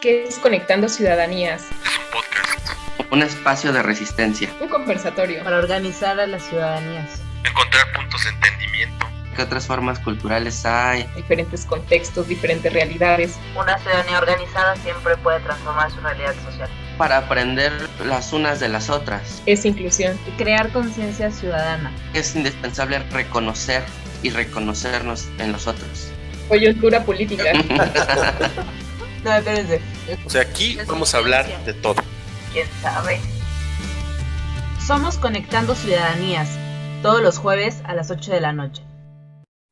¿Qué es Conectando Ciudadanías? Es un podcast. Un espacio de resistencia. Un conversatorio. Para organizar a las ciudadanías. Encontrar puntos de entendimiento. ¿Qué otras formas culturales hay? Diferentes contextos, diferentes realidades. Una ciudadanía organizada siempre puede transformar su realidad social. Para aprender las unas de las otras. Es inclusión. Y crear conciencia ciudadana. Es indispensable reconocer y reconocernos en los otros. Coyuntura política. No, espérense. O sea, aquí vamos a hablar de todo. ¿Quién sabe? Somos Conectando Ciudadanías, todos los jueves a las 8 de la noche.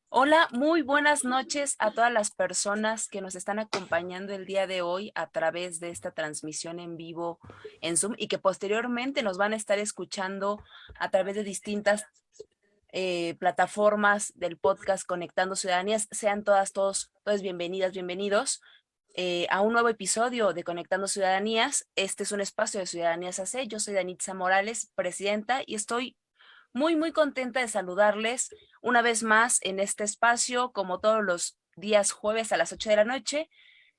Hola, muy buenas noches a todas las personas que nos están acompañando el día de hoy a través de esta transmisión en vivo en Zoom y que posteriormente nos van a estar escuchando a través de distintas plataformas del podcast Conectando Ciudadanías. Sean todos bienvenidas, bienvenidos a un nuevo episodio de Conectando Ciudadanías. Este es un espacio de Ciudadanías AC. Yo soy Danitza Morales, presidenta, y estoy muy contenta de saludarles una vez más en este espacio, como todos los días jueves a las 8 de la noche.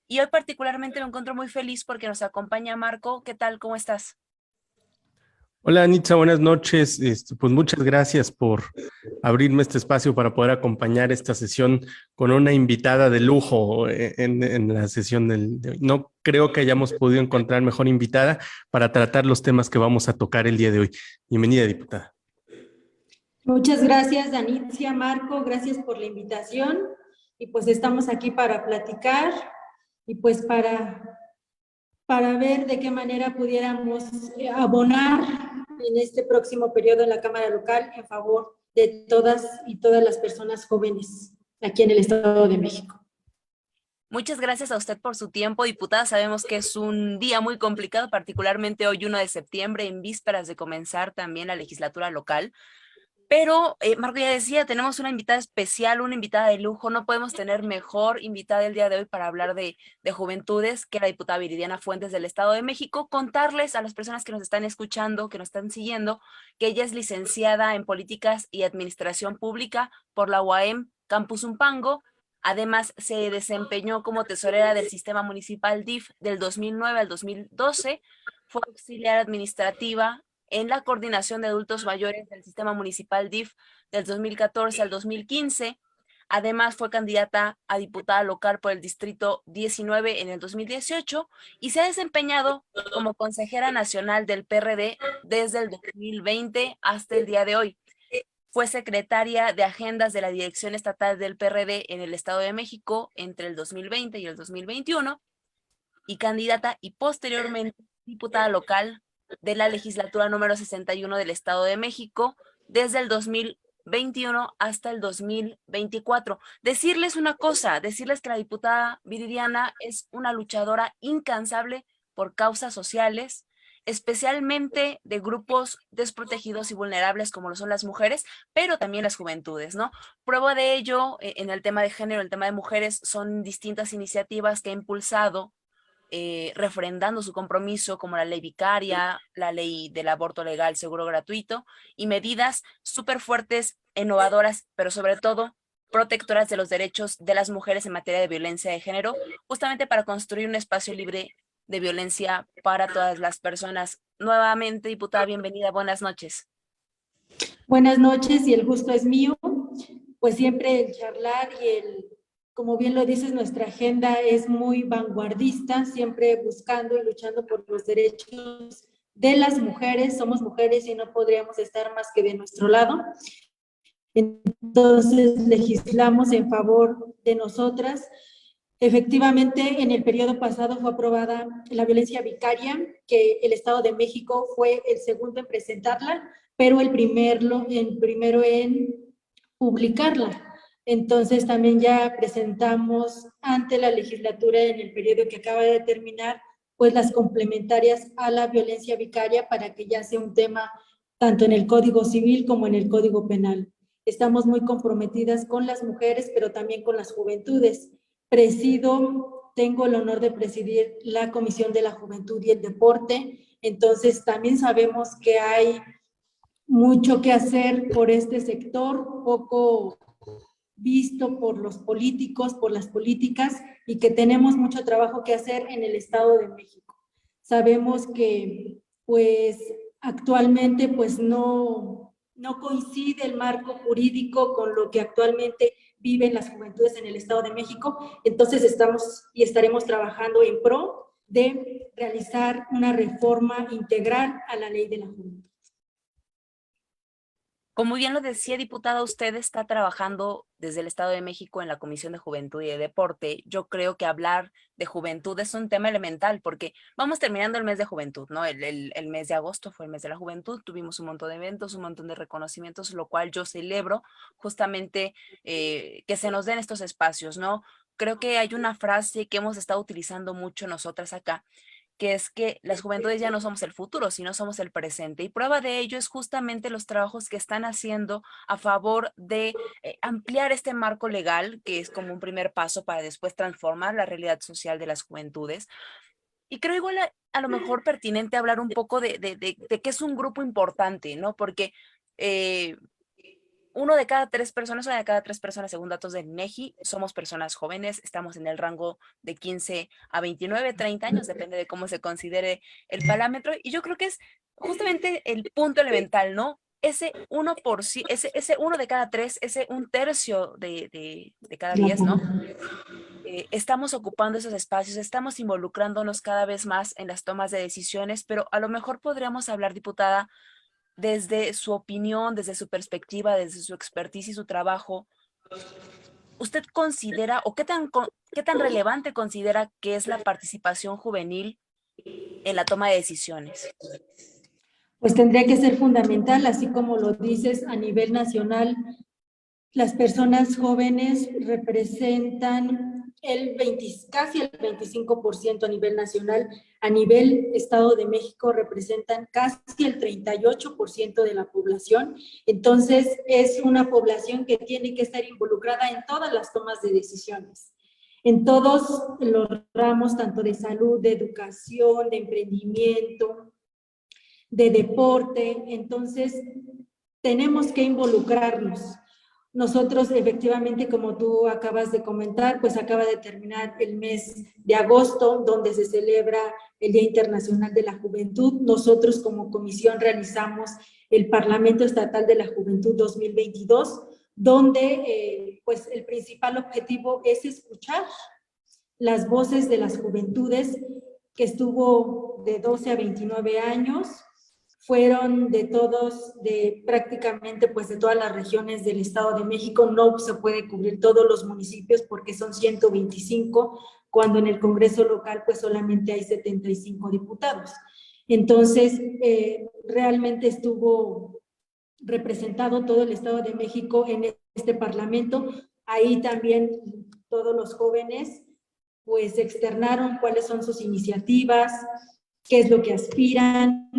Y hoy particularmente me encuentro muy feliz porque nos acompaña Marco. ¿Qué tal? ¿Cómo estás? Hola, Anitza, buenas noches. Pues muchas gracias por abrirme este espacio para poder acompañar esta sesión con una invitada de lujo en la sesión de hoy. No creo que hayamos podido encontrar mejor invitada para tratar los temas que vamos a tocar el día de hoy. Bienvenida, diputada. Muchas gracias, Danitza, Marco, gracias por la invitación. Y pues estamos aquí para platicar y pues para ver de qué manera pudiéramos abonar en este próximo periodo en la Cámara Local en favor de todas las personas jóvenes aquí en el Estado de México. Muchas gracias a usted por su tiempo, diputada. Sabemos que es un día muy complicado, particularmente hoy 1 de septiembre, en vísperas de comenzar también la legislatura local. Pero, Marco ya decía, tenemos una invitada especial, una invitada de lujo. No podemos tener mejor invitada el día de hoy para hablar de juventudes que la diputada Viridiana Fuentes del Estado de México. Contarles a las personas que nos están escuchando, que nos están siguiendo, que ella es licenciada en Políticas y Administración Pública por la UAM Campus Zumpango. Además, se desempeñó como tesorera del Sistema Municipal DIF del 2009 al 2012. Fue auxiliar administrativa en la Coordinación de Adultos Mayores del Sistema Municipal DIF del 2014 al 2015. Además, fue candidata a diputada local por el Distrito 19 en el 2018 y se ha desempeñado como consejera nacional del PRD desde el 2020 hasta el día de hoy. Fue secretaria de Agendas de la Dirección Estatal del PRD en el Estado de México entre el 2020 y el 2021 y candidata y posteriormente diputada local de la legislatura número 61 del Estado de México desde el 2021 hasta el 2024. Decirles una cosa, decirles que la diputada Viridiana es una luchadora incansable por causas sociales, especialmente de grupos desprotegidos y vulnerables como lo son las mujeres, pero también las juventudes, ¿no? Prueba de ello, en el tema de género, el tema de mujeres, son distintas iniciativas que ha impulsado refrendando su compromiso, como la ley vicaria, la ley del aborto legal, seguro gratuito, y medidas súper fuertes, innovadoras, pero sobre todo protectoras de los derechos de las mujeres en materia de violencia de género, justamente para construir un espacio libre de violencia para todas las personas. Nuevamente, diputada, bienvenida, buenas noches. Buenas noches y el gusto es mío, pues siempre el charlar y como bien lo dices, nuestra agenda es muy vanguardista, siempre buscando y luchando por los derechos de las mujeres. Somos mujeres y no podríamos estar más que de nuestro lado. Entonces, legislamos en favor de nosotras. Efectivamente, en el periodo pasado fue aprobada la violencia vicaria, que el Estado de México fue el segundo en presentarla, pero el primero en publicarla. Entonces también ya presentamos ante la legislatura en el periodo que acaba de terminar, pues las complementarias a la violencia vicaria para que ya sea un tema tanto en el Código Civil como en el Código Penal. Estamos muy comprometidas con las mujeres, pero también con las juventudes. Tengo el honor de presidir la Comisión de la Juventud y el Deporte, entonces también sabemos que hay mucho que hacer por este sector, poco visto por los políticos, por las políticas, y que tenemos mucho trabajo que hacer en el Estado de México. Sabemos que pues actualmente pues no coincide el marco jurídico con lo que actualmente viven las juventudes en el Estado de México, entonces estamos y estaremos trabajando en pro de realizar una reforma integral a la ley de la juventud. Como bien lo decía, diputada, usted está trabajando desde el Estado de México en la Comisión de Juventud y de Deporte. Yo creo que hablar de juventud es un tema elemental porque vamos terminando el mes de juventud, ¿no? El mes de agosto fue el mes de la juventud, tuvimos un montón de eventos, un montón de reconocimientos, lo cual yo celebro justamente que se nos den estos espacios, ¿no? Creo que hay una frase que hemos estado utilizando mucho nosotras acá, que es que las juventudes ya no somos el futuro, sino somos el presente. Y prueba de ello es justamente los trabajos que están haciendo a favor de ampliar este marco legal, que es como un primer paso para después transformar la realidad social de las juventudes. Y creo igual a lo mejor pertinente hablar un poco de que es un grupo importante, ¿no? Porque una de cada tres personas, según datos del INEGI, somos personas jóvenes, estamos en el rango de 15 a 29, 30 años, depende de cómo se considere el parámetro, y yo creo que es justamente el punto elemental, ¿no? Ese ese uno de cada tres, ese un tercio de cada 10, ¿no? Estamos ocupando esos espacios, estamos involucrándonos cada vez más en las tomas de decisiones, pero a lo mejor podríamos hablar, diputada, desde su opinión, desde su perspectiva, desde su expertise y su trabajo, ¿usted considera o qué tan relevante considera que es la participación juvenil en la toma de decisiones? Pues tendría que ser fundamental, así como lo dices, a nivel nacional. Las personas jóvenes representan casi el 25% a nivel nacional. A nivel Estado de México representan casi el 38% de la población. Entonces, es una población que tiene que estar involucrada en todas las tomas de decisiones, en todos los ramos, tanto de salud, de educación, de emprendimiento, de deporte. Entonces, tenemos que involucrarnos. Nosotros, efectivamente, como tú acabas de comentar, pues acaba de terminar el mes de agosto, donde se celebra el Día Internacional de la Juventud. Nosotros, como comisión, realizamos el Parlamento Estatal de la Juventud 2022, donde pues el principal objetivo es escuchar las voces de las juventudes, que estuvo de 12 a 29 años, fueron de todos, de prácticamente pues de todas las regiones del Estado de México. No se puede cubrir todos los municipios porque son 125, cuando en el Congreso local pues solamente hay 75 diputados. Entonces, realmente estuvo representado todo el Estado de México en este Parlamento. Ahí también todos los jóvenes pues externaron cuáles son sus iniciativas, qué es lo que aspiran,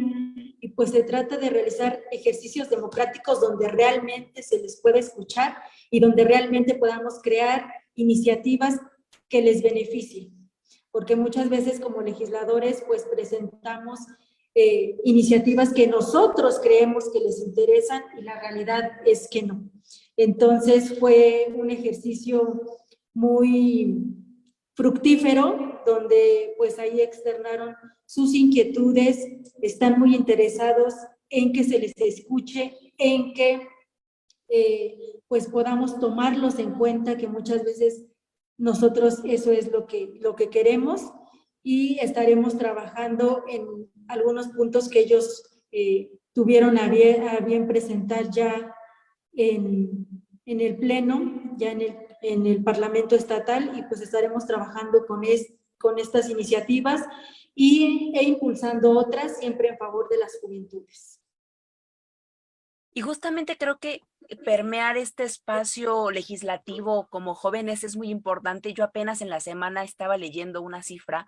y pues se trata de realizar ejercicios democráticos donde realmente se les pueda escuchar y donde realmente podamos crear iniciativas que les beneficien, porque muchas veces como legisladores pues presentamos iniciativas que nosotros creemos que les interesan y la realidad es que no. Entonces fue un ejercicio muy fructífero, donde pues ahí externaron sus inquietudes, están muy interesados en que se les escuche, en que pues podamos tomarlos en cuenta, que muchas veces nosotros eso es lo que queremos, y estaremos trabajando en algunos puntos que ellos tuvieron a bien presentar ya en el Pleno, ya en el Parlamento Estatal, y pues estaremos trabajando con estas iniciativas e impulsando otras siempre en favor de las juventudes. Y justamente creo que permear este espacio legislativo como jóvenes es muy importante. Yo apenas en la semana estaba leyendo una cifra,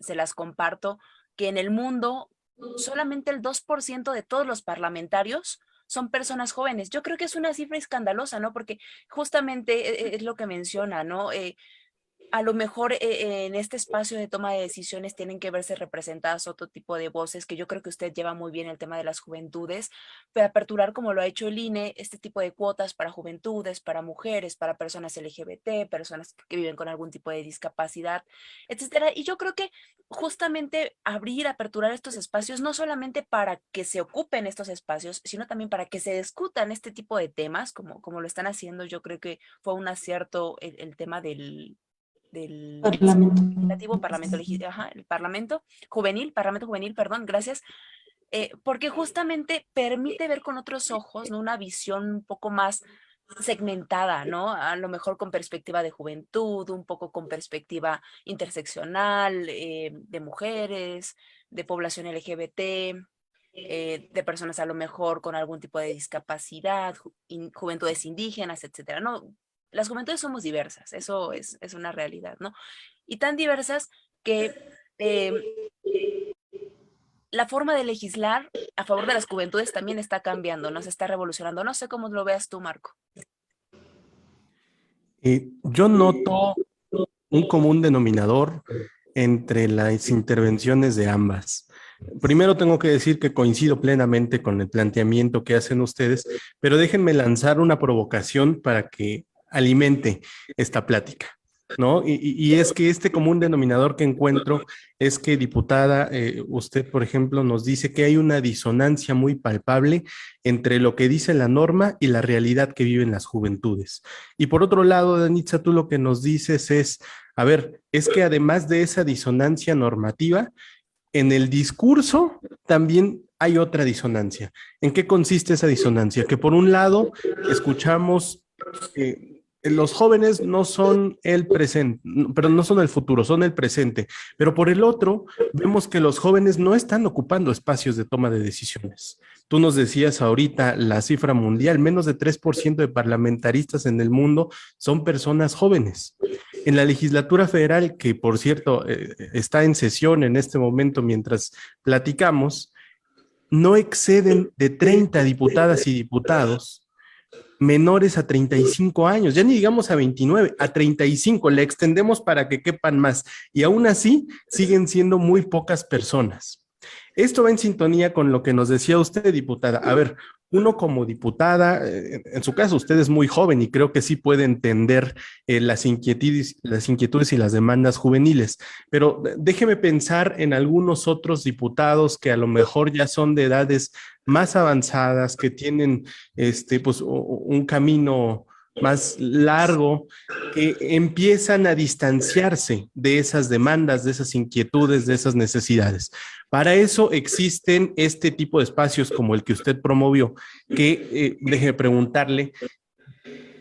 se las comparto, que en el mundo solamente el 2% de todos los parlamentarios son personas jóvenes. Yo creo que es una cifra escandalosa, ¿no? Porque justamente es lo que menciona, ¿no? a lo mejor en este espacio de toma de decisiones tienen que verse representadas otro tipo de voces, que yo creo que usted lleva muy bien el tema de las juventudes, pero aperturar, como lo ha hecho el INE, este tipo de cuotas para juventudes, para mujeres, para personas LGBT, personas que viven con algún tipo de discapacidad, etcétera. Y yo creo que justamente aperturar estos espacios, no solamente para que se ocupen estos espacios, sino también para que se discutan este tipo de temas, como lo están haciendo. Yo creo que fue un acierto el tema del Parlamento. legislativo, el Parlamento Juvenil, perdón, gracias, porque justamente permite ver con otros ojos, ¿no? Una visión un poco más segmentada, ¿no? A lo mejor con perspectiva de juventud, un poco con perspectiva interseccional, de mujeres, de población LGBT, de personas a lo mejor con algún tipo de discapacidad, juventudes indígenas, etcétera, ¿no? Las juventudes somos diversas, eso es una realidad, ¿no? Y tan diversas que la forma de legislar a favor de las juventudes también está cambiando, ¿no? Se está revolucionando. No sé cómo lo veas tú, Marco. Yo noto un común denominador entre las intervenciones de ambas. Primero tengo que decir que coincido plenamente con el planteamiento que hacen ustedes, pero déjenme lanzar una provocación para que alimente esta plática, ¿no? Y es que este común denominador que encuentro es que, diputada, usted, por ejemplo, nos dice que hay una disonancia muy palpable entre lo que dice la norma y la realidad que viven las juventudes. Y por otro lado, Danitza, tú lo que nos dices es, a ver, es que además de esa disonancia normativa, en el discurso también hay otra disonancia. ¿En qué consiste esa disonancia? Que por un lado escuchamos los jóvenes no son el presente, pero no son el futuro, son el presente. Pero por el otro, vemos que los jóvenes no están ocupando espacios de toma de decisiones. Tú nos decías ahorita la cifra mundial, menos de 3% de parlamentaristas en el mundo son personas jóvenes. En la legislatura federal, que por cierto está en sesión en este momento mientras platicamos, no exceden de 30 diputadas y diputados menores a 35 años, ya ni digamos a 29, a 35, le extendemos para que quepan más, y aún así siguen siendo muy pocas personas. Esto va en sintonía con lo que nos decía usted, diputada. A ver, uno como diputada, en su caso usted es muy joven y creo que sí puede entender las inquietudes y las demandas juveniles, pero déjeme pensar en algunos otros diputados que a lo mejor ya son de edades más avanzadas, que tienen pues, un camino más largo, que empiezan a distanciarse de esas demandas, de esas inquietudes, de esas necesidades. Para eso existen este tipo de espacios como el que usted promovió, que déjeme preguntarle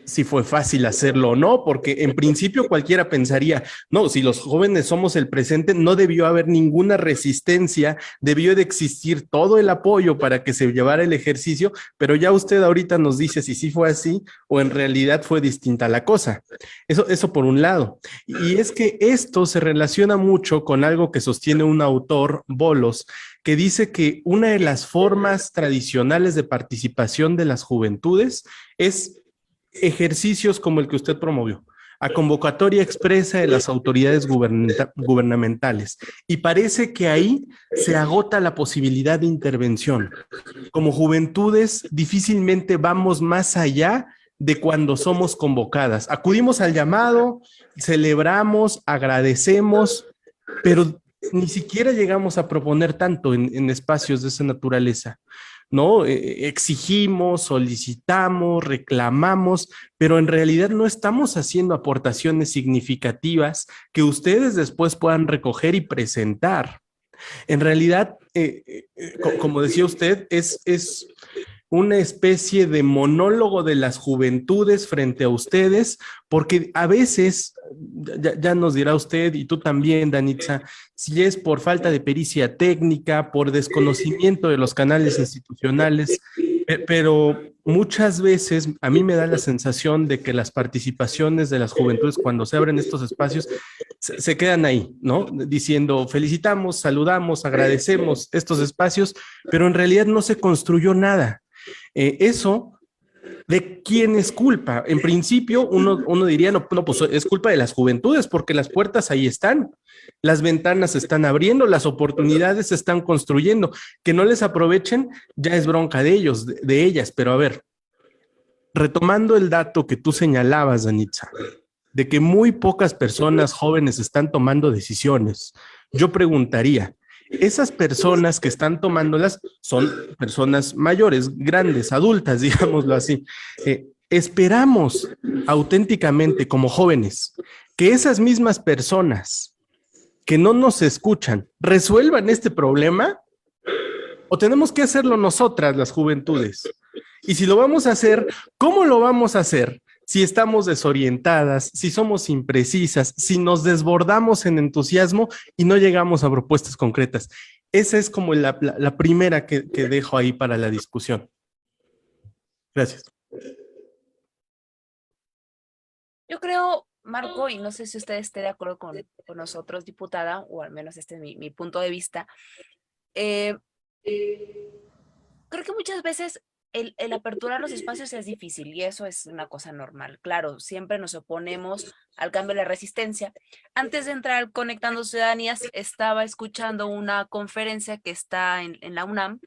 si fue fácil hacerlo o no, porque en principio cualquiera pensaría, no, si los jóvenes somos el presente, no debió haber ninguna resistencia, debió de existir todo el apoyo para que se llevara el ejercicio, pero ya usted ahorita nos dice si sí fue así o en realidad fue distinta la cosa. Eso por un lado. Y es que esto se relaciona mucho con algo que sostiene un autor, Bolos, que dice que una de las formas tradicionales de participación de las juventudes es ejercicios como el que usted promovió, a convocatoria expresa de las autoridades gubernamentales. Y parece que ahí se agota la posibilidad de intervención. Como juventudes, difícilmente vamos más allá de cuando somos convocadas. Acudimos al llamado, celebramos, agradecemos, pero ni siquiera llegamos a proponer tanto en espacios de esa naturaleza, ¿no? Exigimos, solicitamos, reclamamos, pero en realidad no estamos haciendo aportaciones significativas que ustedes después puedan recoger y presentar. En realidad, como decía usted, es una especie de monólogo de las juventudes frente a ustedes, porque a veces, ya nos dirá usted y tú también, Danitza, si es por falta de pericia técnica, por desconocimiento de los canales institucionales, pero muchas veces a mí me da la sensación de que las participaciones de las juventudes cuando se abren estos espacios se quedan ahí, ¿no? Diciendo felicitamos, saludamos, agradecemos estos espacios, pero en realidad no se construyó nada. Eso ¿De quién es culpa? En principio, uno diría, no, pues es culpa de las juventudes, porque las puertas ahí están, las ventanas se están abriendo, las oportunidades se están construyendo. Que no les aprovechen ya es bronca de ellos, de ellas. Pero a ver, retomando el dato que tú señalabas, Danitza, de que muy pocas personas jóvenes están tomando decisiones, yo preguntaría, esas personas que están tomándolas son personas mayores, grandes, adultas, digámoslo así. Esperamos auténticamente como jóvenes que esas mismas personas que no nos escuchan resuelvan este problema, o tenemos que hacerlo nosotras, las juventudes. Y si lo vamos a hacer, ¿cómo lo vamos a hacer? Si estamos desorientadas, si somos imprecisas, si nos desbordamos en entusiasmo y no llegamos a propuestas concretas. Esa es como la primera que dejo ahí para la discusión. Gracias. Yo creo, Marco, y no sé si usted esté de acuerdo con nosotros, diputada, o al menos este es mi punto de vista, creo que muchas veces el aperturar los espacios es difícil y eso es una cosa normal. Claro, siempre nos oponemos al cambio de la resistencia. Antes de entrar Conectando Ciudadanías, estaba escuchando una conferencia que está en la UNAM,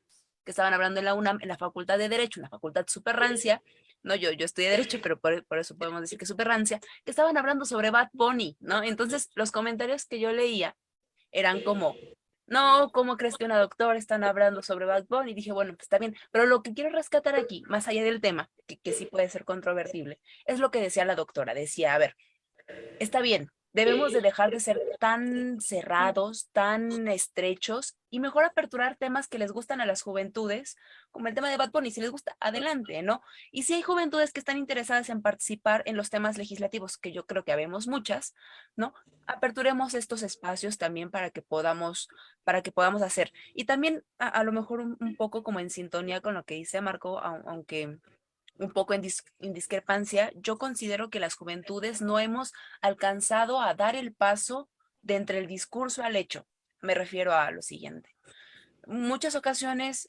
que estaban hablando en la UNAM, en la Facultad de Derecho, una facultad súper rancia. No, yo estudié Derecho, pero por eso podemos decir que súper rancia, que estaban hablando sobre Bad Bunny, ¿no? Entonces, los comentarios que yo leía eran como, no, ¿cómo crees que una doctora están hablando sobre Bad Bunny? Y dije, bueno, pues está bien, pero lo que quiero rescatar aquí, más allá del tema, que sí puede ser controvertible, es lo que decía la doctora. Decía, a ver, está bien, debemos de dejar de ser tan cerrados, tan estrechos y mejor aperturar temas que les gustan a las juventudes, como el tema de Bad Bunny. Si les gusta, adelante, ¿no? Y si hay juventudes que están interesadas en participar en los temas legislativos, que yo creo que habemos muchas, ¿no? Aperturemos estos espacios también para que podamos hacer. Y también a lo mejor un poco como en sintonía con lo que dice Marco, aunque un poco en discrepancia, yo considero que las juventudes no hemos alcanzado a dar el paso de entre el discurso al hecho. Me refiero a lo siguiente. Muchas ocasiones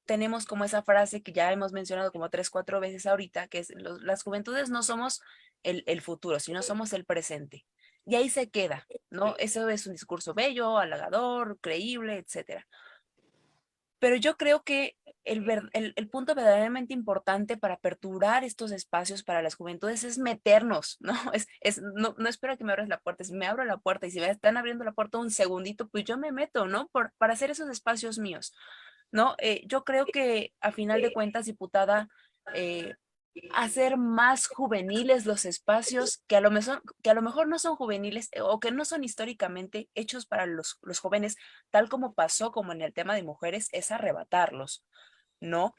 tenemos como esa frase que ya hemos mencionado como 3, 4 veces ahorita, que es las juventudes no somos el futuro, sino somos el presente. Y ahí se queda, ¿no? Eso es un discurso bello, halagador, creíble, etcétera. Pero yo creo que el punto verdaderamente importante para aperturar estos espacios para las juventudes es meternos, ¿no? No espero que me abras la puerta. Si me abro la puerta y si me están abriendo la puerta un segundito, pues yo me meto, ¿no? Para hacer esos espacios míos, ¿no? Yo creo que a final de cuentas, diputada, hacer más juveniles los espacios que a lo mejor no son juveniles o que no son históricamente hechos para los jóvenes, tal como pasó como en el tema de mujeres, es arrebatarlos, ¿no?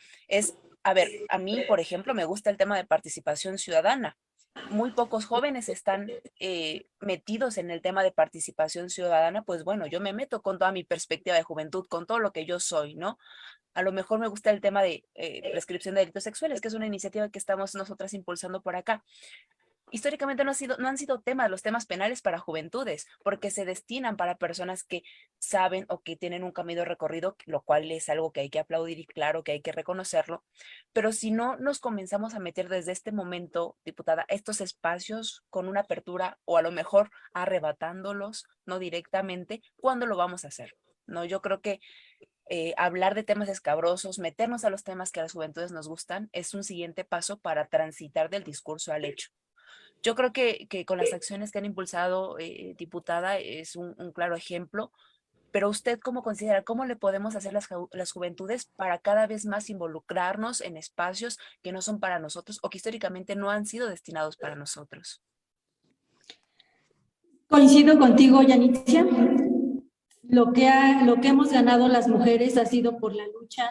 A ver, a mí, por ejemplo, me gusta el tema de participación ciudadana. Muy pocos jóvenes están metidos en el tema de participación ciudadana. Pues bueno, yo me meto con toda mi perspectiva de juventud, con todo lo que yo soy, ¿no? A lo mejor me gusta el tema de prescripción de delitos sexuales, que es una iniciativa que estamos nosotras impulsando por acá. Históricamente no han sido temas los temas penales para juventudes, porque se destinan para personas que saben o que tienen un camino recorrido, lo cual es algo que hay que aplaudir y claro que hay que reconocerlo. Pero si no nos comenzamos a meter desde este momento, diputada, estos espacios con una apertura o a lo mejor arrebatándolos, no directamente, ¿cuándo lo vamos a hacer? No, yo creo que hablar de temas escabrosos, meternos a los temas que a las juventudes nos gustan, es un siguiente paso para transitar del discurso al hecho. Yo creo que con las acciones que han impulsado, diputada, es un claro ejemplo, pero usted ¿cómo considera, cómo le podemos hacer las juventudes para cada vez más involucrarnos en espacios que no son para nosotros o que históricamente no han sido destinados para nosotros? Coincido contigo, Yanitzia. Lo que hemos ganado las mujeres ha sido por la lucha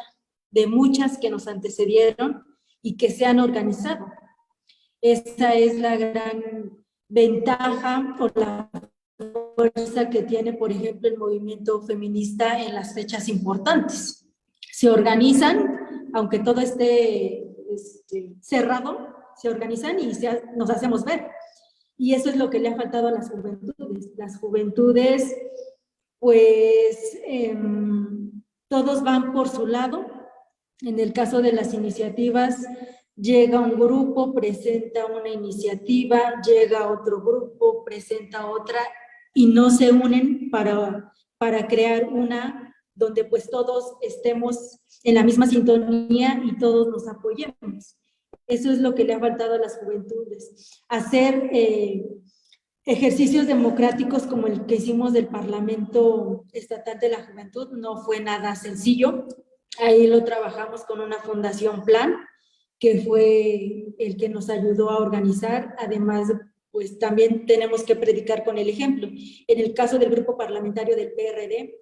de muchas que nos antecedieron y que se han organizado. Esa es la gran ventaja o la fuerza que tiene, por ejemplo, el movimiento feminista en las fechas importantes. Se organizan, aunque todo esté cerrado, se organizan y nos hacemos ver. Y eso es lo que le ha faltado a las juventudes. Las juventudes, pues, todos van por su lado. En el caso de las iniciativas Llega un grupo, presenta una iniciativa, llega otro grupo, presenta otra, y no se unen para crear una donde pues todos estemos en la misma sintonía y todos nos apoyemos. Eso es lo que le ha faltado a las juventudes. Hacer ejercicios democráticos como el que hicimos del Parlamento Estatal de la Juventud no fue nada sencillo. Ahí lo trabajamos con una fundación Plan, que fue el que nos ayudó a organizar. Además, pues también tenemos que predicar con el ejemplo. En el caso del grupo parlamentario del PRD,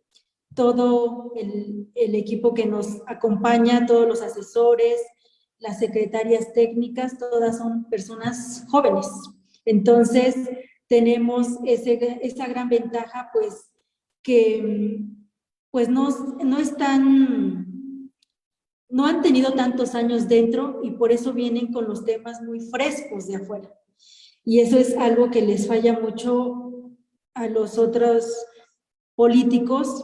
todo el equipo que nos acompaña, todos los asesores, las secretarias técnicas, todas son personas jóvenes. Entonces, tenemos esa gran ventaja, pues, que pues no han tenido tantos años dentro y por eso vienen con los temas muy frescos de afuera. Y eso es algo que les falla mucho a los otros políticos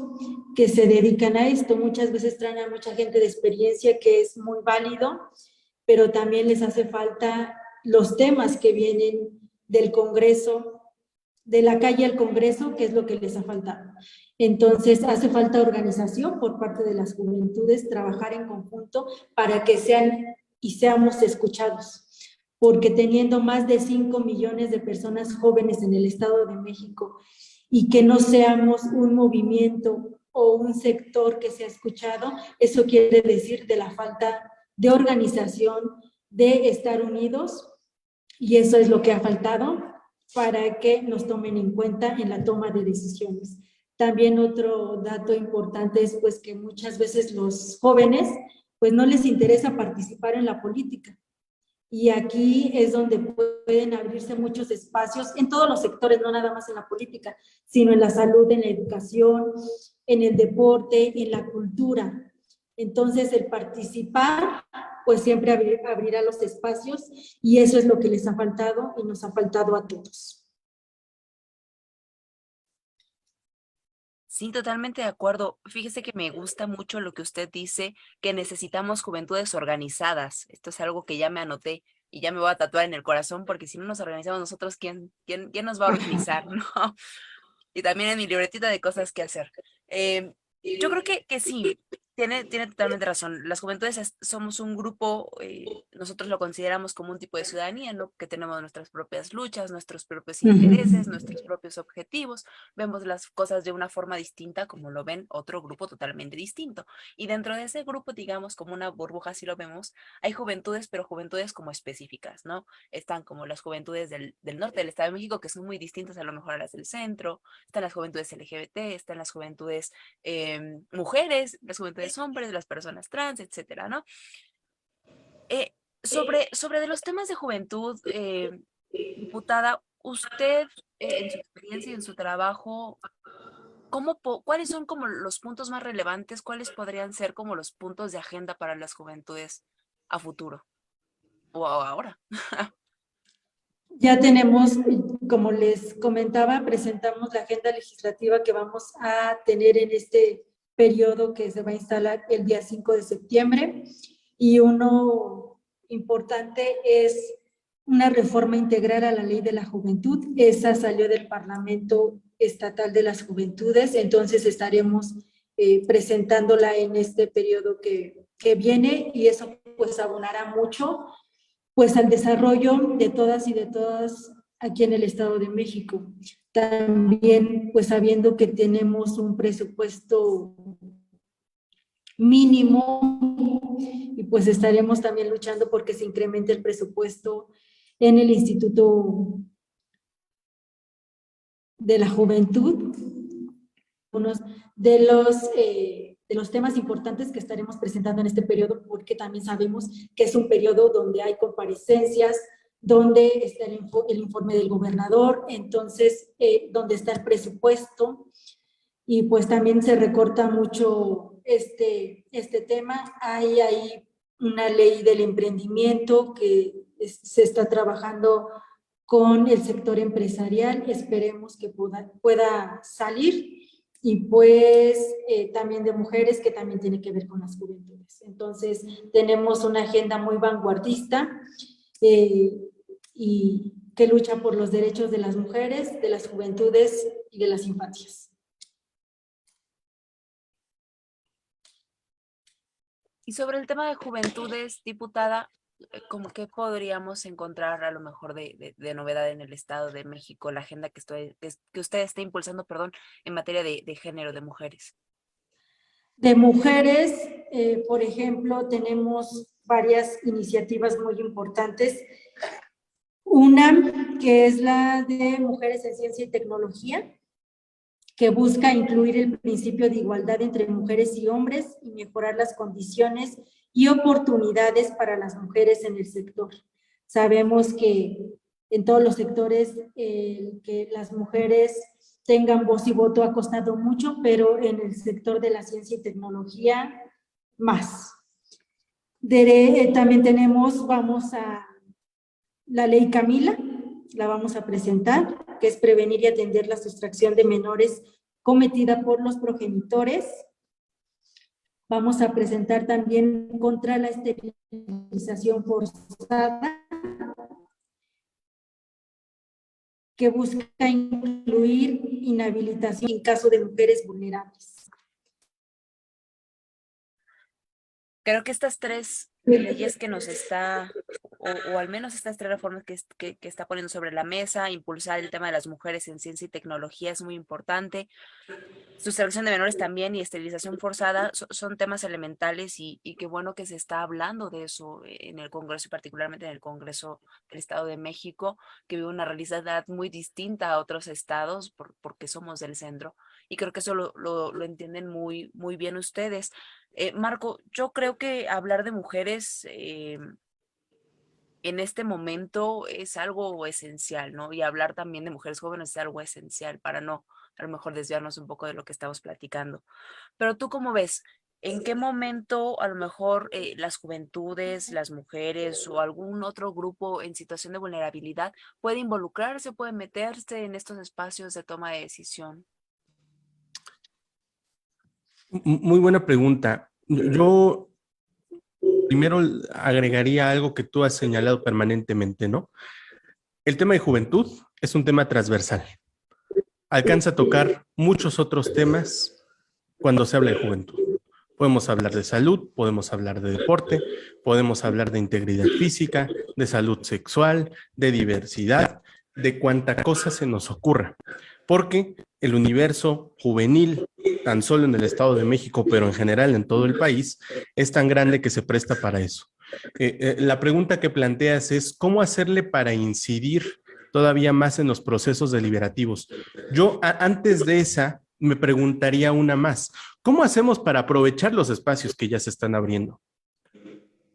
que se dedican a esto. Muchas veces traen a mucha gente de experiencia, que es muy válido, pero también les hace falta los temas que vienen del Congreso, de la calle al Congreso, que es lo que les ha faltado. Entonces, hace falta organización por parte de las juventudes, trabajar en conjunto para que seamos escuchados. Porque teniendo más de 5 millones de personas jóvenes en el Estado de México y que no seamos un movimiento o un sector que sea escuchado, eso quiere decir de la falta de organización, de estar unidos, y eso es lo que ha faltado para que nos tomen en cuenta en la toma de decisiones. También otro dato importante es pues que muchas veces los jóvenes pues no les interesa participar en la política. Y aquí es donde pueden abrirse muchos espacios en todos los sectores, no nada más en la política, sino en la salud, en la educación, en el deporte, en la cultura. Entonces, el participar, pues siempre abrirá los espacios, y eso es lo que les ha faltado y nos ha faltado a todos. Sí, totalmente de acuerdo. Fíjese que me gusta mucho lo que usted dice, que necesitamos juventudes organizadas. Esto es algo que ya me anoté y ya me voy a tatuar en el corazón, porque si no nos organizamos nosotros, ¿quién nos va a organizar? ¿No? Y también en mi libretita de cosas que hacer. Yo creo que sí, tiene totalmente razón. Las juventudes somos un grupo, nosotros lo consideramos como un tipo de ciudadanía, ¿no? Que tenemos nuestras propias luchas, nuestros propios intereses, nuestros propios objetivos. Vemos las cosas de una forma distinta como lo ven otro grupo totalmente distinto. Y dentro de ese grupo, digamos, como una burbuja, si lo vemos, hay juventudes, pero juventudes como específicas, ¿no? Están como las juventudes del norte del Estado de México, que son muy distintas a lo mejor a las del centro. Están las juventudes LGBT, están las juventudes mujeres, las juventudes hombres, las personas trans, etcétera, ¿no? Sobre de los temas de juventud, diputada, usted en su experiencia y en su trabajo, ¿cuáles son como los puntos más relevantes? ¿Cuáles podrían ser como los puntos de agenda para las juventudes a futuro o ahora? Ya tenemos, como les comentaba, presentamos la agenda legislativa que vamos a tener en este periodo que se va a instalar el día 5 de septiembre, y uno importante es una reforma integral a la Ley de la Juventud. Esa salió del Parlamento Estatal de las Juventudes, entonces estaremos presentándola en este periodo que viene, y eso pues abonará mucho pues al desarrollo de todas y de todas aquí en el Estado de México. También, pues sabiendo que tenemos un presupuesto mínimo, y pues estaremos también luchando porque se incremente el presupuesto en el Instituto de la Juventud. Unos de los temas importantes que estaremos presentando en este periodo, porque también sabemos que es un periodo donde hay comparecencias, donde está el informe del gobernador, entonces donde está el presupuesto, y pues también se recorta mucho este tema. Hay ahí una ley del emprendimiento que se está trabajando con el sector empresarial, esperemos que pueda salir y pues también de mujeres, que también tiene que ver con las juventudes. Entonces tenemos una agenda muy vanguardista y que lucha por los derechos de las mujeres, de las juventudes y de las infancias. Y sobre el tema de juventudes, diputada, ¿cómo que podríamos encontrar a lo mejor de novedad en el Estado de México, la agenda que usted está impulsando, perdón, en materia de género, de mujeres? De mujeres, por ejemplo, tenemos varias iniciativas muy importantes. Una que es la de Mujeres en Ciencia y Tecnología, que busca incluir el principio de igualdad entre mujeres y hombres y mejorar las condiciones y oportunidades para las mujeres en el sector. Sabemos que en todos los sectores que las mujeres tengan voz y voto ha costado mucho, pero en el sector de la ciencia y tecnología más. También vamos a la ley Camila, la vamos a presentar, que es prevenir y atender la sustracción de menores cometida por los progenitores. Vamos a presentar también contra la esterilización forzada, que busca incluir inhabilitación en caso de mujeres vulnerables. Creo que estas tres leyes que nos está, o al menos estas tres reformas que está poniendo sobre la mesa, impulsar el tema de las mujeres en ciencia y tecnología es muy importante. Sustracción de menores también y esterilización forzada son temas elementales y qué bueno que se está hablando de eso en el Congreso y particularmente en el Congreso del Estado de México, que vive una realidad muy distinta a otros estados porque somos del centro. Y creo que eso lo entienden muy, muy bien ustedes. Marco, yo creo que hablar de mujeres en este momento es algo esencial, ¿no? Y hablar también de mujeres jóvenes es algo esencial para no, a lo mejor, desviarnos un poco de lo que estamos platicando. Pero tú, ¿cómo ves? ¿En qué momento a lo mejor las juventudes, las mujeres o algún otro grupo en situación de vulnerabilidad puede involucrarse, puede meterse en estos espacios de toma de decisión? Muy buena pregunta. Yo primero agregaría algo que tú has señalado permanentemente, ¿no? El tema de juventud es un tema transversal. Alcanza a tocar muchos otros temas cuando se habla de juventud. Podemos hablar de salud, podemos hablar de deporte, podemos hablar de integridad física, de salud sexual, de diversidad, de cuánta cosa se nos ocurra. Porque el universo juvenil, tan solo en el Estado de México, pero en general en todo el país, es tan grande que se presta para eso. La pregunta que planteas es, ¿cómo hacerle para incidir todavía más en los procesos deliberativos? Yo, antes de esa, me preguntaría una más. ¿Cómo hacemos para aprovechar los espacios que ya se están abriendo?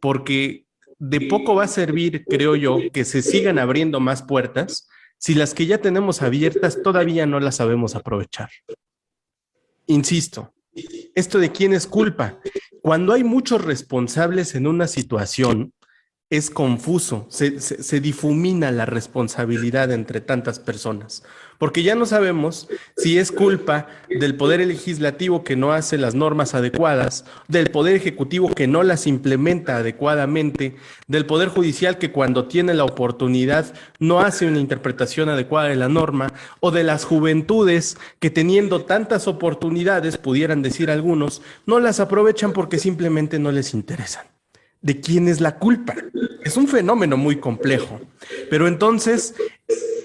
Porque de poco va a servir, creo yo, que se sigan abriendo más puertas si las que ya tenemos abiertas todavía no las sabemos aprovechar. Insisto, ¿esto de quién es culpa? Cuando hay muchos responsables en una situación, es confuso, se difumina la responsabilidad entre tantas personas, porque ya no sabemos si es culpa del Poder Legislativo que no hace las normas adecuadas, del Poder Ejecutivo que no las implementa adecuadamente, del Poder Judicial que cuando tiene la oportunidad no hace una interpretación adecuada de la norma, o de las juventudes que teniendo tantas oportunidades, pudieran decir algunos, no las aprovechan porque simplemente no les interesan. ¿De quién es la culpa? Es un fenómeno muy complejo. Pero entonces,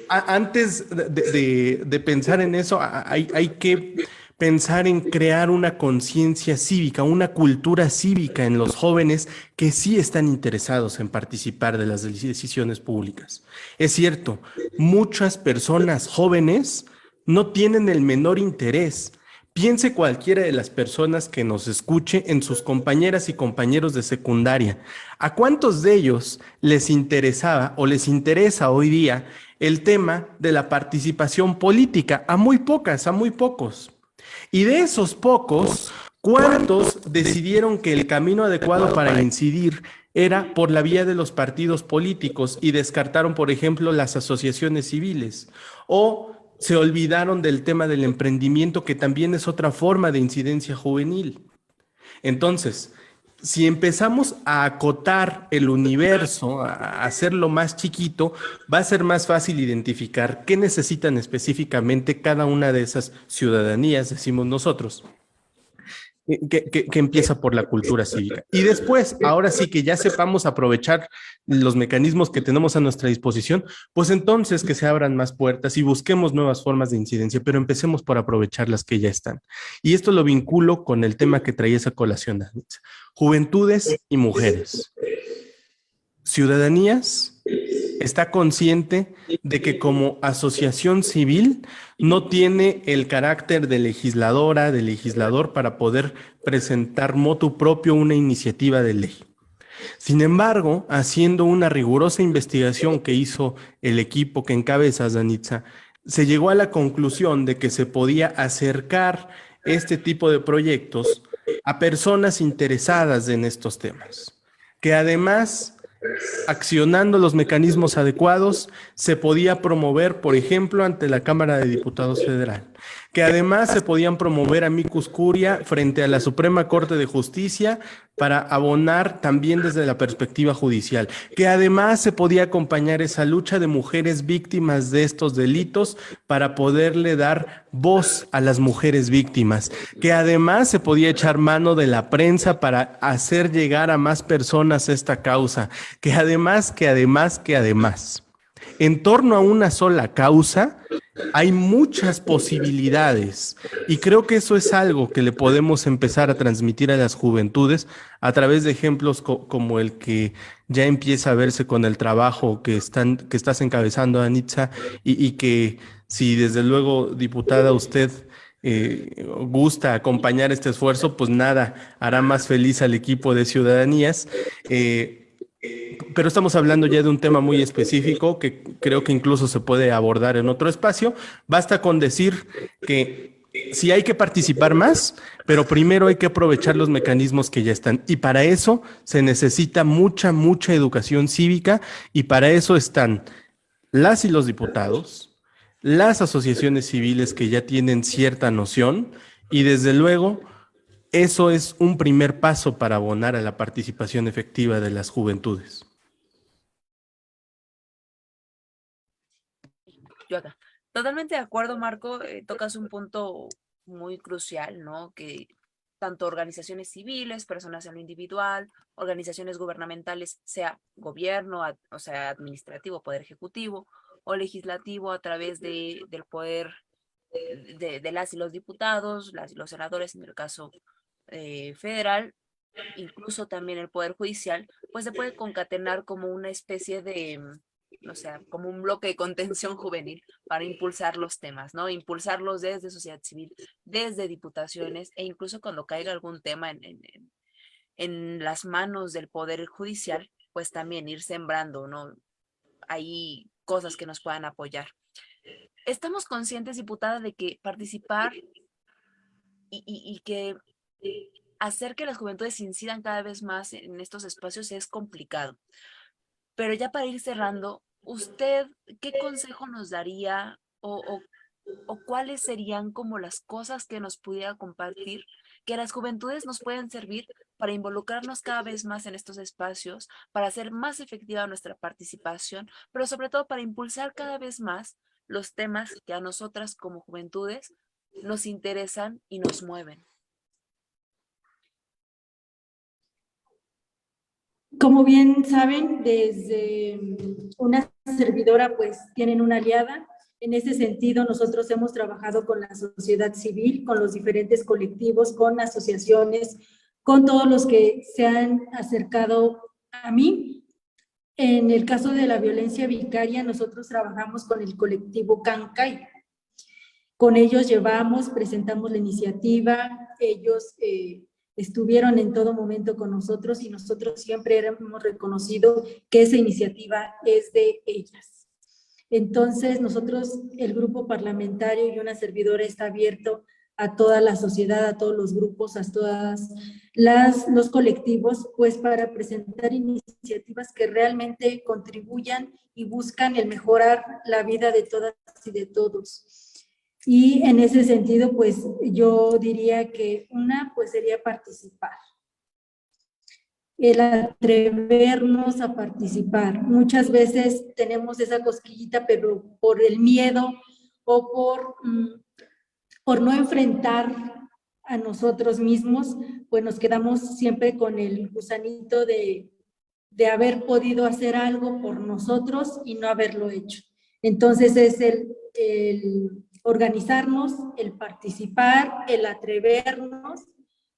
antes de pensar en eso, hay que pensar en crear una conciencia cívica, una cultura cívica en los jóvenes que sí están interesados en participar de las decisiones públicas. Es cierto, muchas personas jóvenes no tienen el menor interés. Piense cualquiera de las personas que nos escuche en sus compañeras y compañeros de secundaria. ¿A cuántos de ellos les interesaba o les interesa hoy día el tema de la participación política? A muy pocas, a muy pocos. Y de esos pocos, ¿cuántos decidieron que el camino adecuado para incidir era por la vía de los partidos políticos y descartaron, por ejemplo, las asociaciones civiles? O se olvidaron del tema del emprendimiento, que también es otra forma de incidencia juvenil. Entonces, si empezamos a acotar el universo, a hacerlo más chiquito, va a ser más fácil identificar qué necesitan específicamente cada una de esas ciudadanías, decimos nosotros, que empieza por la cultura cívica. Y después, ahora sí que ya sepamos aprovechar los mecanismos que tenemos a nuestra disposición, pues entonces que se abran más puertas y busquemos nuevas formas de incidencia, pero empecemos por aprovechar las que ya están. Y esto lo vinculo con el tema que traía esa colación, Danitza. Juventudes y mujeres. Ciudadanías está consciente de que como asociación civil no tiene el carácter de legisladora, de legislador para poder presentar motu propio una iniciativa de ley. Sin embargo, haciendo una rigurosa investigación que hizo el equipo que encabezas, Danitza, se llegó a la conclusión de que se podía acercar este tipo de proyectos a personas interesadas en estos temas, que además, accionando los mecanismos adecuados, se podía promover, por ejemplo, ante la Cámara de Diputados Federal, que además se podían promover amicus curia frente a la Suprema Corte de Justicia para abonar también desde la perspectiva judicial, que además se podía acompañar esa lucha de mujeres víctimas de estos delitos para poderle dar voz a las mujeres víctimas, que además se podía echar mano de la prensa para hacer llegar a más personas esta causa, que además, en torno a una sola causa, hay muchas posibilidades y creo que eso es algo que le podemos empezar a transmitir a las juventudes a través de ejemplos como el que ya empieza a verse con el trabajo que estás encabezando, Danitza, y que si desde luego, diputada, usted gusta acompañar este esfuerzo, pues nada, hará más feliz al equipo de Ciudadanías. Pero estamos hablando ya de un tema muy específico que creo que incluso se puede abordar en otro espacio. Basta con decir que sí hay que participar más, pero primero hay que aprovechar los mecanismos que ya están. Y para eso se necesita mucha educación cívica y para eso están las y los diputados, las asociaciones civiles que ya tienen cierta noción y desde luego eso es un primer paso para abonar a la participación efectiva de las juventudes. Yo acá. Totalmente de acuerdo, Marco. Tocas un punto muy crucial, ¿no? Que tanto organizaciones civiles, personas en lo individual, organizaciones gubernamentales, sea gobierno, o sea, administrativo, poder ejecutivo o legislativo a través del poder de las y los diputados, las y los senadores en el caso federal, incluso también el poder judicial, pues se puede concatenar como una especie de, o sea, como un bloque de contención juvenil para impulsar los temas, ¿no? Impulsarlos desde sociedad civil, desde diputaciones e incluso cuando caiga algún tema en las manos del poder judicial, pues también ir sembrando, ¿no? Hay cosas que nos puedan apoyar. Estamos conscientes, diputada, de que participar y que hacer que las juventudes incidan cada vez más en estos espacios es complicado. Pero ya para ir cerrando, ¿usted qué consejo nos daría o cuáles serían como las cosas que nos pudiera compartir que las juventudes nos pueden servir para involucrarnos cada vez más en estos espacios, para hacer más efectiva nuestra participación, pero sobre todo para impulsar cada vez más los temas que a nosotras como juventudes nos interesan y nos mueven? Como bien saben, desde una servidora pues tienen una aliada. En ese sentido, nosotros hemos trabajado con la sociedad civil, con los diferentes colectivos, con asociaciones, con todos los que se han acercado a mí. En el caso de la violencia vicaria, nosotros trabajamos con el colectivo Cancay. Con ellos presentamos la iniciativa, ellos estuvieron en todo momento con nosotros y nosotros siempre hemos reconocido que esa iniciativa es de ellas. Entonces, nosotros, el grupo parlamentario y una servidora está abierto a toda la sociedad, a todos los grupos, a todos los colectivos, pues para presentar iniciativas que realmente contribuyan y buscan el mejorar la vida de todas y de todos. Y en ese sentido, pues yo diría que una, pues sería participar. El atrevernos a participar. Muchas veces tenemos esa cosquillita, pero por el miedo o por no enfrentar a nosotros mismos, pues nos quedamos siempre con el gusanito de haber podido hacer algo por nosotros y no haberlo hecho. Entonces es el organizarnos, el participar, el atrevernos.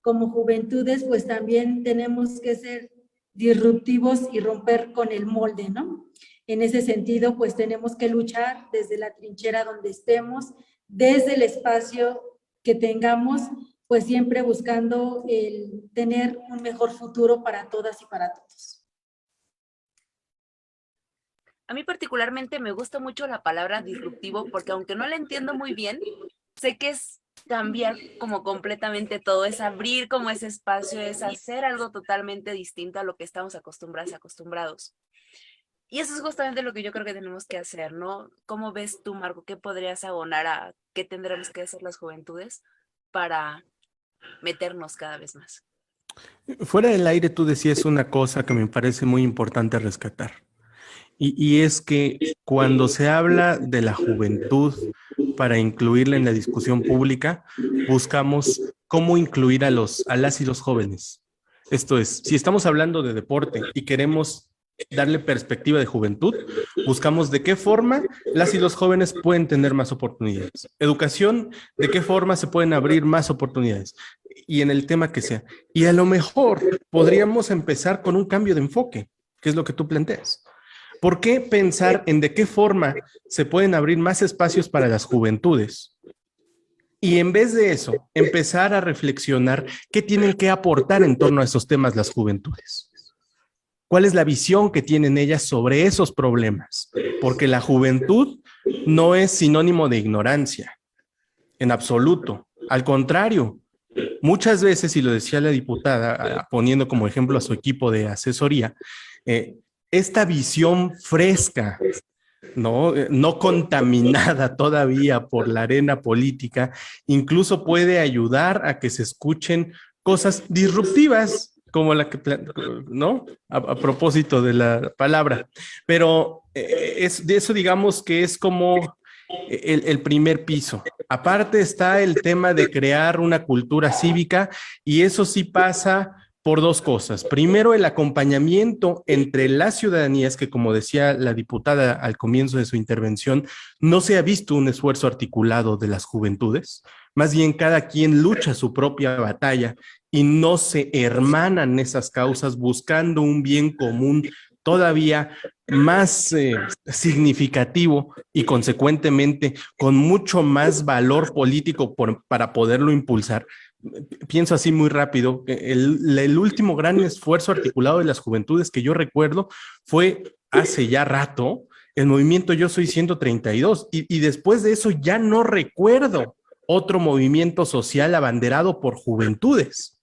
Como juventudes, pues también tenemos que ser disruptivos y romper con el molde, ¿no? En ese sentido, pues tenemos que luchar desde la trinchera donde estemos, desde el espacio que tengamos, pues siempre buscando el tener un mejor futuro para todas y para todos. A mí particularmente me gusta mucho la palabra disruptivo porque aunque no la entiendo muy bien, sé que es cambiar como completamente todo, es abrir como ese espacio, es hacer algo totalmente distinto a lo que estamos acostumbrados. Y eso es justamente lo que yo creo que tenemos que hacer, ¿no? ¿Cómo ves tú, Marco? ¿Qué podrías abonar a qué tendremos que hacer las juventudes para meternos cada vez más? Fuera del aire tú decías una cosa que me parece muy importante rescatar. Y es que cuando se habla de la juventud para incluirla en la discusión pública, buscamos cómo incluir a las y los jóvenes. Esto es, si estamos hablando de deporte y queremos darle perspectiva de juventud, buscamos de qué forma las y los jóvenes pueden tener más oportunidades. Educación, de qué forma se pueden abrir más oportunidades. Y en el tema que sea. Y a lo mejor podríamos empezar con un cambio de enfoque, que es lo que tú planteas. ¿Por qué pensar en de qué forma se pueden abrir más espacios para las juventudes? Y en vez de eso, empezar a reflexionar qué tienen que aportar en torno a esos temas las juventudes. ¿Cuál es la visión que tienen ellas sobre esos problemas? Porque la juventud no es sinónimo de ignorancia, en absoluto. Al contrario, muchas veces, y lo decía la diputada, poniendo como ejemplo a su equipo de asesoría, esta visión fresca, no contaminada todavía por la arena política, incluso puede ayudar a que se escuchen cosas disruptivas, como la que, ¿no? A propósito de la palabra. Pero de eso digamos que es como el primer piso. Aparte está el tema de crear una cultura cívica y eso sí pasa por dos cosas. Primero, el acompañamiento entre las ciudadanías, que como decía la diputada al comienzo de su intervención, no se ha visto un esfuerzo articulado de las juventudes. Más bien cada quien lucha su propia batalla y no se hermanan esas causas buscando un bien común todavía más significativo y consecuentemente con mucho más valor político para poderlo impulsar. Pienso así muy rápido, el último gran esfuerzo articulado de las juventudes que yo recuerdo fue hace ya rato el movimiento Yo Soy 132 y después de eso ya no recuerdo otro movimiento social abanderado por juventudes.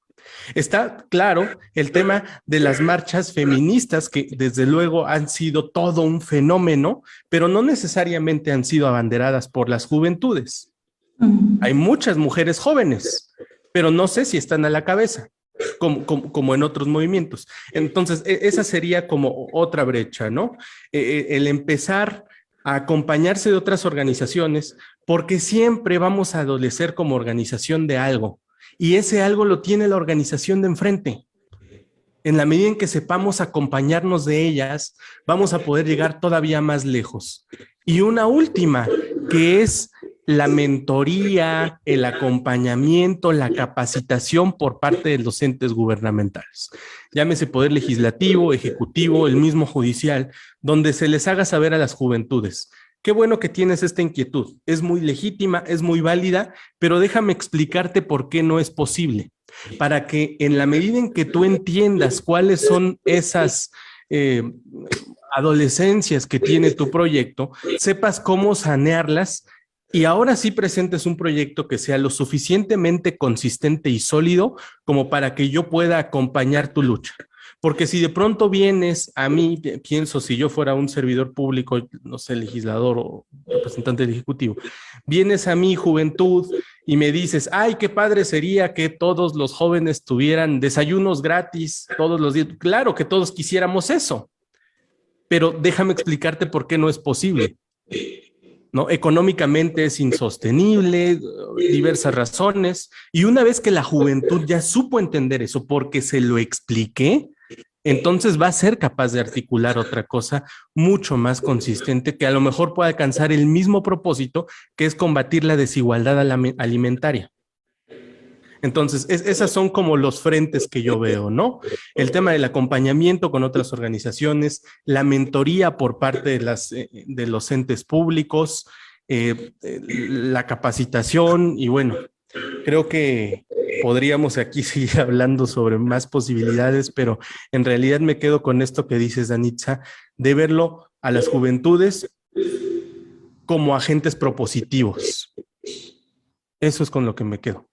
Está claro el tema de las marchas feministas que desde luego han sido todo un fenómeno, pero no necesariamente han sido abanderadas por las juventudes. Hay muchas mujeres jóvenes, pero no sé si están a la cabeza, como en otros movimientos. Entonces, esa sería como otra brecha, ¿no? El empezar a acompañarse de otras organizaciones, porque siempre vamos a adolecer como organización de algo, y ese algo lo tiene la organización de enfrente. En la medida en que sepamos acompañarnos de ellas, vamos a poder llegar todavía más lejos. Y una última, que es la mentoría, el acompañamiento, la capacitación por parte de los entes gubernamentales. Llámese poder legislativo, ejecutivo, el mismo judicial, donde se les haga saber a las juventudes. Qué bueno que tienes esta inquietud, es muy legítima, es muy válida, pero déjame explicarte por qué no es posible. Para que en la medida en que tú entiendas cuáles son esas adolescencias que tiene tu proyecto, sepas cómo sanearlas y ahora sí presentes un proyecto que sea lo suficientemente consistente y sólido como para que yo pueda acompañar tu lucha. Porque si de pronto vienes a mí, pienso, si yo fuera un servidor público, no sé, legislador o representante del Ejecutivo, vienes a mi juventud y me dices, ay, qué padre sería que todos los jóvenes tuvieran desayunos gratis todos los días. Claro que todos quisiéramos eso, pero déjame explicarte por qué no es posible. ¿No? Económicamente es insostenible, diversas razones, y una vez que la juventud ya supo entender eso porque se lo expliqué, entonces va a ser capaz de articular otra cosa mucho más consistente que a lo mejor pueda alcanzar el mismo propósito, que es combatir la desigualdad alimentaria. Entonces, esas son como los frentes que yo veo, ¿no? El tema del acompañamiento con otras organizaciones, la mentoría por parte de los entes públicos, la capacitación y bueno, creo que podríamos aquí seguir hablando sobre más posibilidades, pero en realidad me quedo con esto que dices, Danitza, de verlo a las juventudes como agentes propositivos. Eso es con lo que me quedo.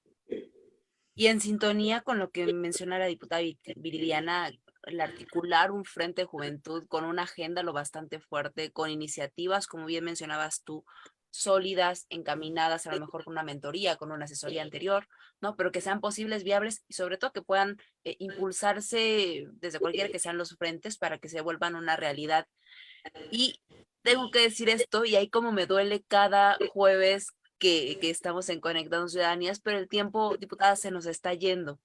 Y en sintonía con lo que menciona la diputada Viridiana, el articular un frente de juventud con una agenda lo bastante fuerte, con iniciativas, como bien mencionabas tú, sólidas, encaminadas, a lo mejor con una mentoría, con una asesoría anterior, ¿no? Pero que sean posibles, viables y sobre todo que puedan impulsarse desde cualquiera que sean los frentes para que se vuelvan una realidad. Y tengo que decir esto, y ahí como me duele cada jueves que estamos en Conectando Ciudadanías, pero el tiempo, diputada, se nos está yendo.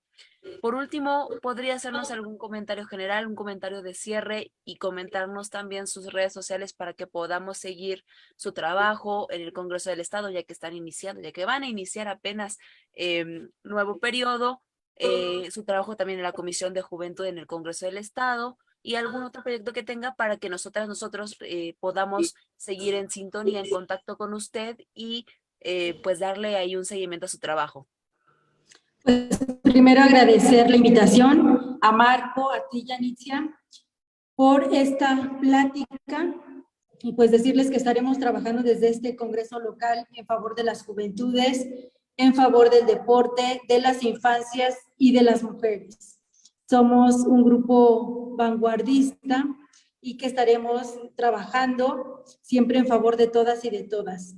Por último, ¿podría hacernos algún comentario general, un comentario de cierre y comentarnos también sus redes sociales para que podamos seguir su trabajo en el Congreso del Estado, ya que están iniciando, ya que van a iniciar apenas nuevo periodo, su trabajo también en la Comisión de Juventud en el Congreso del Estado y algún otro proyecto que tenga para que nosotros podamos seguir en sintonía, en contacto con usted y pues darle ahí un seguimiento a su trabajo? Pues primero agradecer la invitación a Marco, a ti, Yanitzia, por esta plática y pues decirles que estaremos trabajando desde este Congreso local en favor de las juventudes, en favor del deporte, de las infancias y de las mujeres. Somos un grupo vanguardista y que estaremos trabajando siempre en favor de todas y de todas.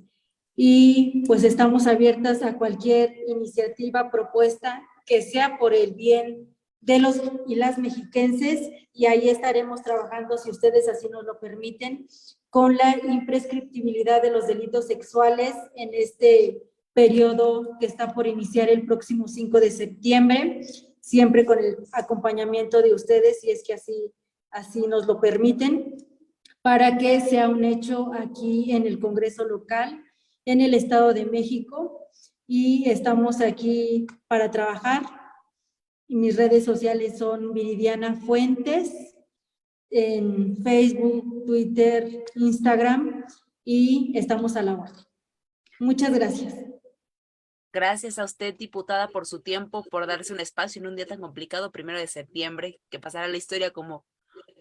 Y pues estamos abiertas a cualquier iniciativa, propuesta que sea por el bien de los y las mexiquenses, y ahí estaremos trabajando, si ustedes así nos lo permiten, con la imprescriptibilidad de los delitos sexuales en este periodo que está por iniciar el próximo 5 de septiembre, siempre con el acompañamiento de ustedes, si es que así nos lo permiten, para que sea un hecho aquí en el Congreso local, en el Estado de México, y estamos aquí para trabajar. Y mis redes sociales son Viridiana Fuentes, en Facebook, Twitter, Instagram, y estamos a la orden. Muchas gracias. Gracias a usted, diputada, por su tiempo, por darse un espacio en un día tan complicado, 1 de septiembre, que pasará la historia como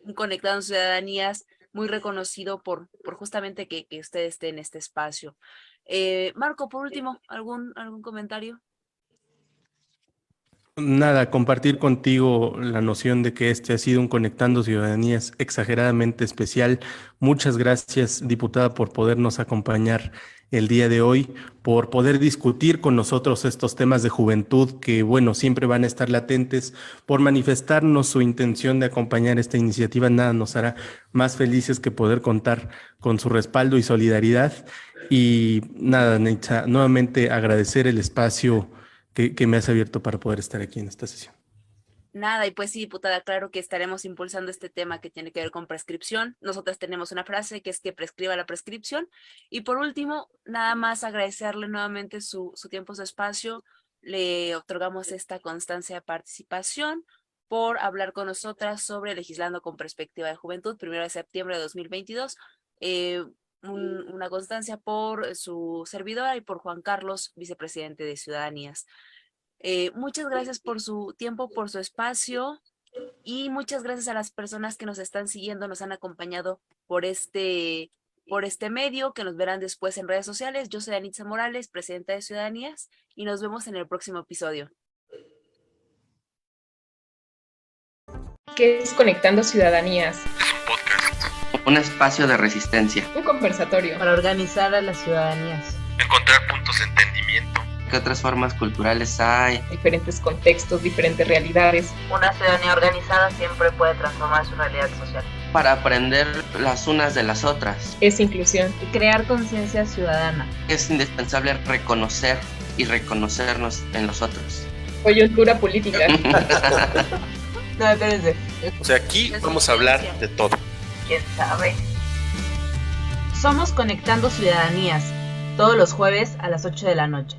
un Conectado en Ciudadanías, muy reconocido por justamente que usted esté en este espacio. Marco, por último, ¿algún comentario? Nada, compartir contigo la noción de que este ha sido un Conectando Ciudadanías exageradamente especial. Muchas gracias, diputada, por podernos acompañar el día de hoy, por poder discutir con nosotros estos temas de juventud que, bueno, siempre van a estar latentes, por manifestarnos su intención de acompañar esta iniciativa. Nada nos hará más felices que poder contar con su respaldo y solidaridad. Y nada, Neitza, nuevamente agradecer el espacio que me has abierto para poder estar aquí en esta sesión. Nada, y pues sí, diputada, claro que estaremos impulsando este tema que tiene que ver con prescripción. Nosotras tenemos una frase que es que prescriba la prescripción. Y por último, nada más agradecerle nuevamente su tiempo, su espacio. Le otorgamos esta constancia de participación por hablar con nosotras sobre Legislando con Perspectiva de Juventud, 1 de septiembre de 2022. Una constancia por su servidora y por Juan Carlos, vicepresidente de Ciudadanías. Muchas gracias por su tiempo, por su espacio y muchas gracias a las personas que nos están siguiendo, nos han acompañado por este medio, que nos verán después en redes sociales. Yo soy Anitza Morales, presidenta de Ciudadanías, y nos vemos en el próximo episodio. ¿Qué es Conectando Ciudadanías? Es un podcast. Un espacio de resistencia. Un conversatorio. Para organizar a las ciudadanías. Encontrar puntos de entendimiento. ¿Qué otras formas culturales hay? Diferentes contextos, diferentes realidades. Una ciudadanía organizada siempre puede transformar su realidad social. Para aprender las unas de las otras. Es inclusión. Y crear conciencia ciudadana. Es indispensable reconocer y reconocernos en los otros. Coyuntura política. No, espérense. O sea, aquí vamos a hablar de todo. ¿Quién sabe? Somos Conectando Ciudadanías, todos los jueves a las 8 de la noche.